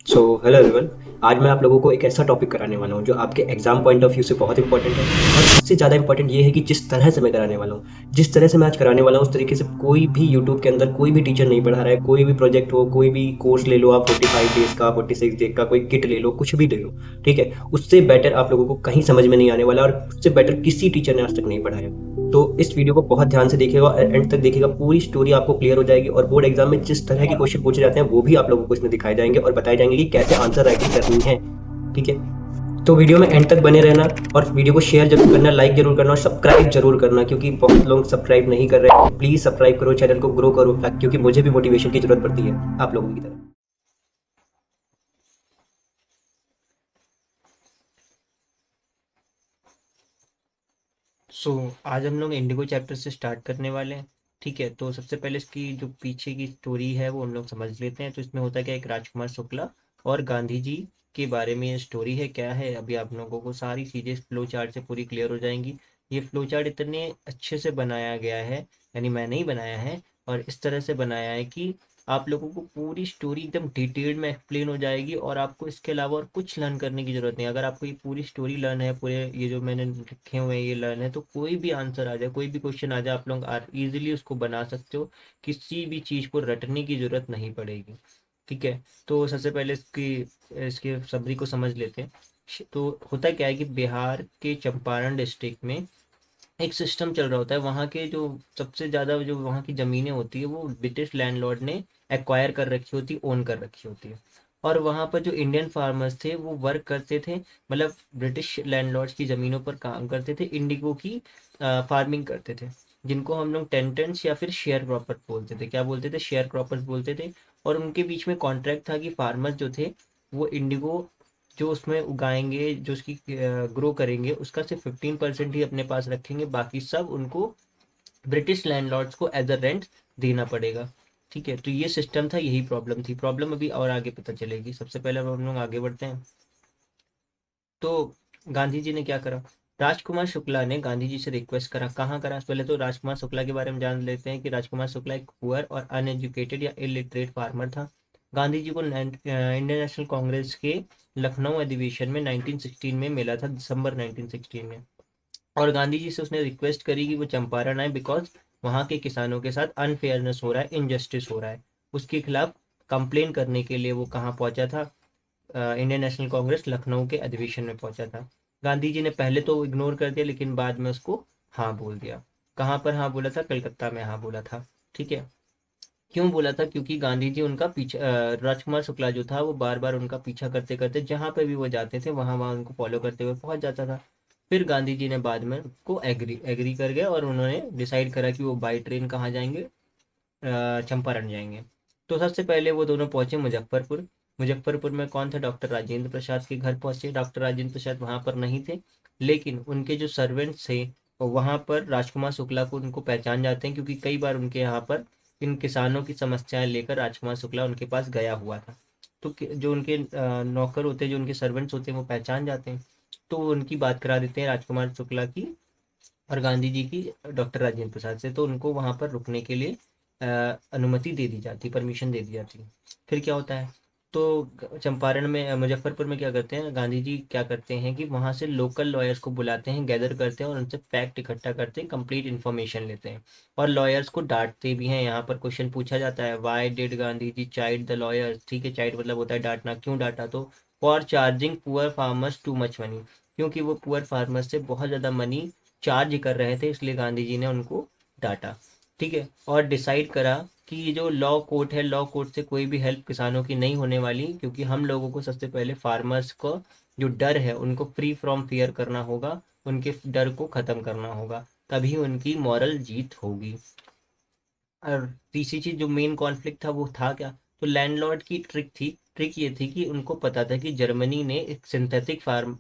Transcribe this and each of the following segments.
Hello everyone. आज मैं आप लोगों को एक ऐसा टॉपिक कराने वाला हूँ जो आपके एग्जाम पॉइंट ऑफ व्यू से बहुत इंपॉर्टेंट है। और इससे ज़्यादा इंपॉर्टेंट ये है कि जिस तरह से मैं कराने वाला हूँ, जिस तरह से मैं आज कराने वाला हूँ, उस तरीके से कोई भी यूट्यूब के अंदर कोई भी टीचर नहीं पढ़ा रहा है। कोई भी प्रोजेक्ट हो, कोई भी कोर्स ले लो आप, 45 डेज का, 46 डेज का, कोई किट ले लो, कुछ भी ले लो, ठीक है। उससे बेटर आप लोगों को कहीं समझ में नहीं आने वाला, और उससे बेटर किसी टीचर ने आज तक नहीं पढ़ाया। तो इस वीडियो को बहुत ध्यान से देखिएगा और एंड तक देखिएगा, पूरी स्टोरी आपको क्लियर हो जाएगी। और बोर्ड एग्जाम में जिस तरह के क्वेश्चन पूछे जाते हैं वो भी आप लोगों को इसमें दिखाए जाएंगे और बताए जाएंगे कि कैसे आंसर राइटिंग करनी है, ठीक है। तो वीडियो में एंड तक बने रहना, और वीडियो को शेयर जरूर करना, लाइक जरूर करना और सब्सक्राइब जरूर करना, क्योंकि बहुत लोग सब्सक्राइब नहीं कर रहे हैं। प्लीज सब्सक्राइब करो, चैनल को ग्रो करो, क्योंकि मुझे भी मोटिवेशन की जरूरत पड़ती है आप लोगों की तरह। आज हम लोग इंडिगो चैप्टर से स्टार्ट करने वाले हैं। ठीक है, तो सबसे पहले इसकी जो पीछे की स्टोरी है वो हम लोग समझ लेते हैं। तो इसमें होता क्या है, एक राजकुमार शुक्ला और गांधी जी के बारे में ये स्टोरी है। क्या है, अभी आप लोगों को सारी चीज़ें फ्लो चार्ट से पूरी क्लियर हो जाएंगी। ये फ्लो चार्ट इतने अच्छे से बनाया गया है, यानी मैंने ही बनाया है, और इस तरह से बनाया है कि आप लोगों को पूरी स्टोरी एकदम डिटेल्ड में एक्सप्लेन हो जाएगी, और आपको इसके अलावा और कुछ लर्न करने की ज़रूरत नहीं। अगर आपको ये पूरी स्टोरी लर्न है, पूरे ये जो मैंने लिखे हुए हैं ये लर्न है, तो कोई भी आंसर आ जाए, कोई भी क्वेश्चन आ जाए, आप लोग इजीली उसको बना सकते हो। किसी भी चीज़ को रटने की ज़रूरत नहीं पड़ेगी। ठीक है, तो सबसे पहले इसकी इसके समरी को समझ लेते हैं। तो होता क्या है कि बिहार के चंपारण डिस्ट्रिक्ट में एक सिस्टम चल रहा होता है। वहाँ के जो सबसे ज़्यादा जो वहाँ की ज़मीनें होती है वो ब्रिटिश लैंडलॉर्ड ने एक्वायर कर रखी होती, ओन कर रखी होती है। और वहाँ पर जो इंडियन फार्मर्स थे वो वर्क करते थे, मतलब ब्रिटिश लैंडलॉर्ड्स की ज़मीनों पर काम करते थे, इंडिगो की फार्मिंग करते थे, जिनको हम लोग टेंटेंट्स या फिर शेयर क्रॉपर बोलते थे। क्या बोलते थे? शेयर क्रॉपर्स बोलते थे। और उनके बीच में कॉन्ट्रैक्ट था कि फार्मर्स जो थे वो इंडिगो जो उसमें उगाएंगे, जो उसकी ग्रो करेंगे, उसका सिर्फ 15% ही अपने पास रखेंगे, बाकी सब उनको ब्रिटिश लैंडलॉर्ड्स को एज अ रेंट देना पड़ेगा। ठीक है, तो ये सिस्टम था, यही प्रॉब्लम थी। प्रॉब्लम अभी और आगे पता चलेगी। सबसे पहले अब हम लोग आगे बढ़ते हैं। तो गांधी जी ने क्या करा? राजकुमार शुक्ला ने गांधी जी से रिक्वेस्ट करा। कहाँ करा? पहले तो राजकुमार शुक्ला के बारे में जान लेते हैं कि राजकुमार शुक्ला एक पुअर और अनएजुकेटेड या इलिटरेट फार्मर था। गांधी जी को इंडियन नेशनल कांग्रेस के लखनऊ अधिवेशन में 1916 में मिला था, दिसंबर 1916 में। और गांधी जी से उसने रिक्वेस्ट करी कि वो चंपारण आए, बिकॉज वहाँ के किसानों के साथ अनफेयरनेस हो रहा है, इनजस्टिस हो रहा है। उसके खिलाफ कंप्लेन करने के लिए वो कहाँ पहुंचा था? इंडियन नेशनल कांग्रेस लखनऊ के अधिवेशन में पहुंचा था। गांधी जी ने पहले तो इग्नोर कर दिया, लेकिन बाद में उसको हाँ बोल दिया। कहाँ पर हाँ बोला था? कलकत्ता में हाँ बोला था। ठीक है, क्यों बोला था? क्योंकि गांधी जी उनका पीछा, राजकुमार शुक्ला जो था वो बार बार उनका पीछा करते करते जहाँ पे भी वो जाते थे वहाँ वहाँ उनको फॉलो करते हुए पहुंच जाता था। फिर गांधी जी ने बाद में उसको एग्री एग्री कर गए, और उन्होंने डिसाइड करा कि वो बाई ट्रेन कहाँ जाएंगे? चंपारण जाएंगे। तो सबसे पहले वो दोनों पहुंचे मुजफ्फरपुर। मुजफ्फरपुर में कौन थे? डॉक्टर राजेंद्र प्रसाद के घर पहुंचे। डॉक्टर राजेंद्र प्रसाद वहां पर नहीं थे, लेकिन उनके जो सर्वेंट्स थे वहां पर राजकुमार शुक्ला को उनको पहचान जाते हैं, क्योंकि कई बार उनके यहाँ पर इन किसानों की समस्याएं लेकर राजकुमार शुक्ला उनके पास गया हुआ था। तो जो उनके नौकर होते हैं, जो उनके सर्वेंट्स होते हैं, वो पहचान जाते हैं। तो वो उनकी बात करा देते हैं राजकुमार शुक्ला की और गांधी जी की डॉक्टर राजेंद्र प्रसाद से। तो उनको वहां पर रुकने के लिए अनुमति दे दी जाती, परमिशन दे दी जाती। फिर क्या होता है? तो चंपारण में, मुजफ्फरपुर में क्या करते हैं गांधी जी? क्या करते हैं कि वहां से लोकल लॉयर्स को बुलाते हैं, गैदर करते हैं, और उनसे फैक्ट इकट्ठा करते हैं, कंप्लीट इन्फॉर्मेशन लेते हैं। और लॉयर्स को डांटते भी हैं। यहाँ पर क्वेश्चन पूछा जाता है, why did Gandhi ji chide the lawyers? ठीक है, चाइड मतलब होता है डांटना। क्यों डांटा? तो for charging poor farmers too much money, क्योंकि वो पुअर फार्मर्स से बहुत ज़्यादा मनी चार्ज कर रहे थे, इसलिए गांधी जी ने उनको डांटा। ठीक है, और डिसाइड करा कि ये जो लॉ कोर्ट है, लॉ कोर्ट से कोई भी हेल्प किसानों की नहीं होने वाली, क्योंकि हम लोगों को सबसे पहले फार्मर्स को जो डर है उनको फ्री फ्रॉम फियर करना होगा, उनके डर को ख़त्म करना होगा, तभी उनकी मॉरल जीत होगी। और तीसरी चीज जो मेन कॉन्फ्लिक्ट था वो था क्या? तो लैंडलॉर्ड की ट्रिक थी। ट्रिक ये थी कि उनको पता था कि जर्मनी ने एक सिंथेटिक फार्म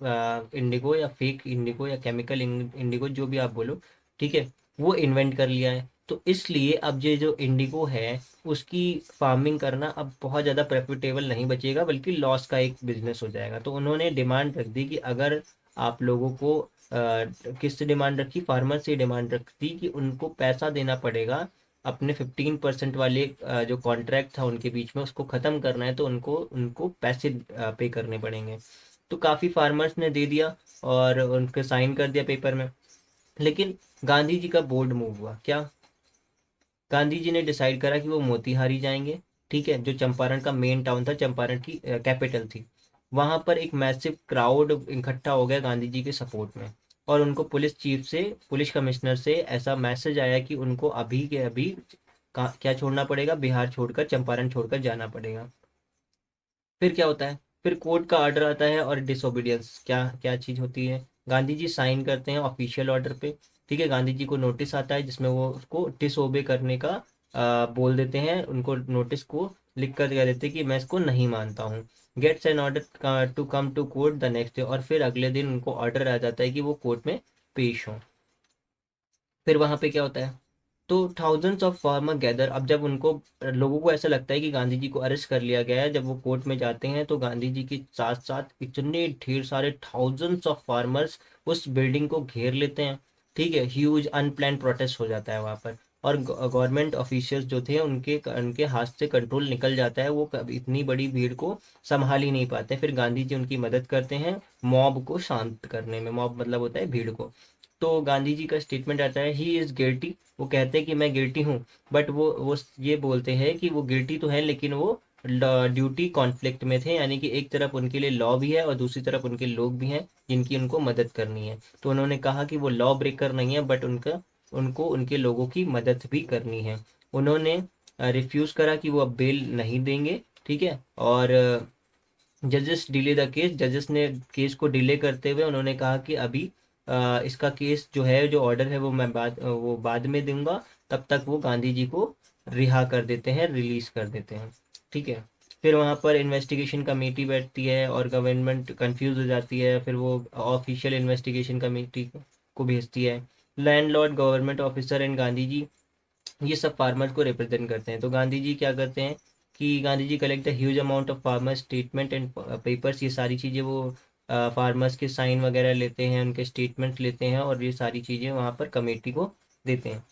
इंडिगो या फेक इंडिगो या केमिकल इंडिगो, जो भी आप बोलो, ठीक है, वो इन्वेंट कर लिया है। तो इसलिए अब ये जो इंडिगो है उसकी फार्मिंग करना अब बहुत ज़्यादा प्रॉफिटेबल नहीं बचेगा, बल्कि लॉस का एक बिजनेस हो जाएगा। तो उन्होंने डिमांड रख दी कि अगर आप लोगों को किससे डिमांड रखी? फार्मर से डिमांड रख दी कि उनको पैसा देना पड़ेगा अपने 15% वाले जो कॉन्ट्रैक्ट था उनके बीच में उसको ख़त्म करना है, तो उनको उनको पैसे पे करने पड़ेंगे। तो काफ़ी फार्मर्स ने दे दिया और उनके साइन कर दिया पेपर में। लेकिन गांधी जी का बोल्ड मूव हुआ क्या, गांधी जी ने डिसाइड करा कि वो मोतिहारी जाएंगे, ठीक है, जो चंपारण का मेन टाउन था, चंपारण की कैपिटल थी। वहां पर एक मैसिव क्राउड इकट्ठा हो गया गांधी जी के सपोर्ट में, और उनको पुलिस चीफ से, पुलिस कमिश्नर से ऐसा मैसेज आया कि उनको अभी के अभी क्या छोड़ना पड़ेगा, बिहार छोड़कर, चंपारण छोड़कर जाना पड़ेगा। फिर क्या होता है, फिर कोर्ट का ऑर्डर आता है और डिसोबीडियंस क्या क्या चीज़ होती है, गांधी जी साइन करते हैं ऑफिशियल ऑर्डर पे, ठीक है, गांधी जी को नोटिस आता है जिसमें वो उसको डिसोबे करने का बोल देते हैं, उनको नोटिस को लिख कर कह देते हैं कि मैं इसको नहीं मानता हूँ। Gets an order to come to court the next day, और फिर अगले दिन उनको ऑर्डर आ जाता है कि वो कोर्ट में पेश हों। फिर वहां पे क्या होता है, तो थाउजेंड्स ऑफ फार्मर गैदर। अब जब उनको, लोगों को ऐसा लगता है कि गांधी जी को अरेस्ट कर लिया गया है, जब वो कोर्ट में जाते हैं तो गांधी जी के साथ साथ इतने ढेर सारे थाउजेंड्स ऑफ फार्मर्स उस बिल्डिंग को घेर लेते हैं, ठीक है, ह्यूज अनप्लान प्रोटेस्ट हो जाता है वहां पर। और गवर्नमेंट ऑफिशियल्स जो थे उनके उनके हाथ से कंट्रोल निकल जाता है, वो इतनी बड़ी भीड़ को संभाल ही नहीं पाते। फिर गांधी जी उनकी मदद करते हैं मॉब को शांत करने में, मॉब मतलब होता है भीड़ को। तो गांधी जी का स्टेटमेंट आता है ही इज गिल्टी, वो कहते हैं कि मैं गिल्टी हूँ, बट वो ये बोलते हैं कि वो गिल्टी तो है लेकिन वो ड्यूटी कॉन्फ्लिक्ट में थे, यानी कि एक तरफ उनके लिए लॉ भी है और दूसरी तरफ उनके लोग भी हैं जिनकी उनको मदद करनी है। तो उन्होंने कहा कि वो लॉ ब्रेकर नहीं है, बट उनका उनको उनके लोगों की मदद भी करनी है। उन्होंने रिफ्यूज करा कि वो अब बेल नहीं देंगे, ठीक है, और जजेस डिले द केस, जजेस ने केस को डिले करते हुए उन्होंने कहा कि अभी इसका केस जो है, जो ऑर्डर है, वो बाद में दूंगा। तब तक वो गांधी जी को रिहा कर देते हैं, रिलीज कर देते हैं, ठीक है। फिर वहाँ पर इन्वेस्टिगेशन कमेटी बैठती है और गवर्नमेंट कंफ्यूज हो जाती है, फिर वो ऑफिशियल इन्वेस्टिगेशन कमेटी को भेजती है। Landlord, government officer and Gandhi ji, ये सब फार्मर्स को रिप्रेजेंट करते हैं। तो गांधी जी क्या करते हैं कि Gandhi ji collect the huge amount of farmer statement and papers, ये सारी चीज़ें वो फार्मर्स के साइन वगैरह लेते हैं, उनके स्टेटमेंट लेते हैं और ये सारी चीज़ें वहाँ पर कमेटी को देते हैं।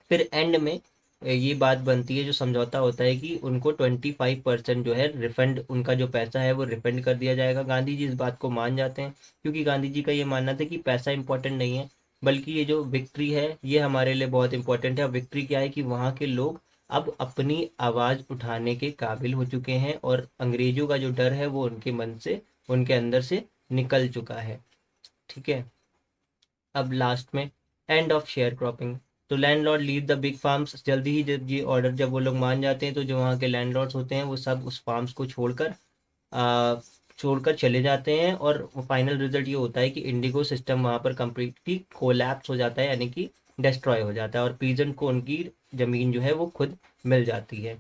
फिर एंड में ये बात बनती है, जो समझौता होता है कि उनको 25% जो है रिफंड, उनका जो पैसा है वो रिफंड कर दिया जाएगा। गांधी जी इस बात को मान जाते हैं, क्योंकि गांधी जी का ये मानना था कि पैसा इंपॉर्टेंट नहीं है, बल्कि ये जो विक्ट्री है ये हमारे लिए बहुत इंपॉर्टेंट है। और विक्ट्री क्या है कि वहाँ के लोग अब अपनी आवाज़ उठाने के काबिल हो चुके हैं और अंग्रेजों का जो डर है वो उनके मन से, उनके अंदर से निकल चुका है, ठीक है। अब लास्ट में एंड ऑफ शेयर क्रॉपिंग। तो landlord leave the big farms, जल्दी ही जब ये ऑर्डर, जब वो लोग मान जाते हैं तो जो वहाँ के लैंडलॉर्ड्स होते हैं वो सब उस फार्म्स को आ, छोड़कर चले जाते हैं, और फाइनल रिजल्ट ये होता है कि इंडिगो सिस्टम वहाँ पर कंप्लीटली कोलैप्स हो जाता है, यानी कि डिस्ट्रॉय हो जाता है, और पीजेंट को उनकी ज़मीन जो है वो खुद मिल जाती है।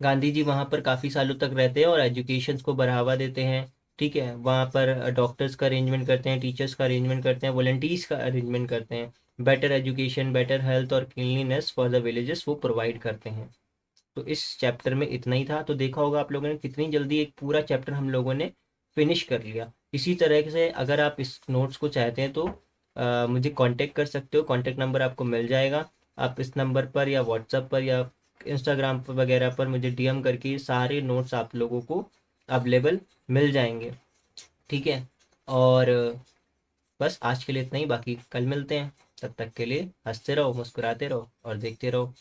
गांधी जी वहाँ पर काफ़ी सालों तक रहते हैं और एजुकेशन को बढ़ावा देते हैं, ठीक है, वहाँ पर डॉक्टर्स का अरेंजमेंट करते हैं, टीचर्स का अरेंजमेंट करते हैं, वॉलंटियर्स का अरेंजमेंट करते हैं, बेटर एजुकेशन, बेटर हेल्थ और क्लीनलीनेस फॉर द विलेजेस वो प्रोवाइड करते हैं। तो इस चैप्टर में इतना ही था। तो देखा होगा आप लोगों ने कितनी जल्दी एक पूरा चैप्टर हम लोगों ने फिनिश कर लिया। इसी तरह से अगर आप इस नोट्स को चाहते हैं तो मुझे कांटेक्ट कर सकते हो, कांटेक्ट नंबर आपको मिल जाएगा। आप इस नंबर पर या व्हाट्सएप पर या इंस्टाग्राम पर वगैरह पर मुझे डीएम करके ये सारे नोट्स आप लोगों को अवेलेबल मिल जाएंगे, ठीक है। और बस आज के लिए इतना ही, बाकी कल मिलते हैं। तब तक के लिए हंसते रहो, मुस्कुराते रहो और देखते रहो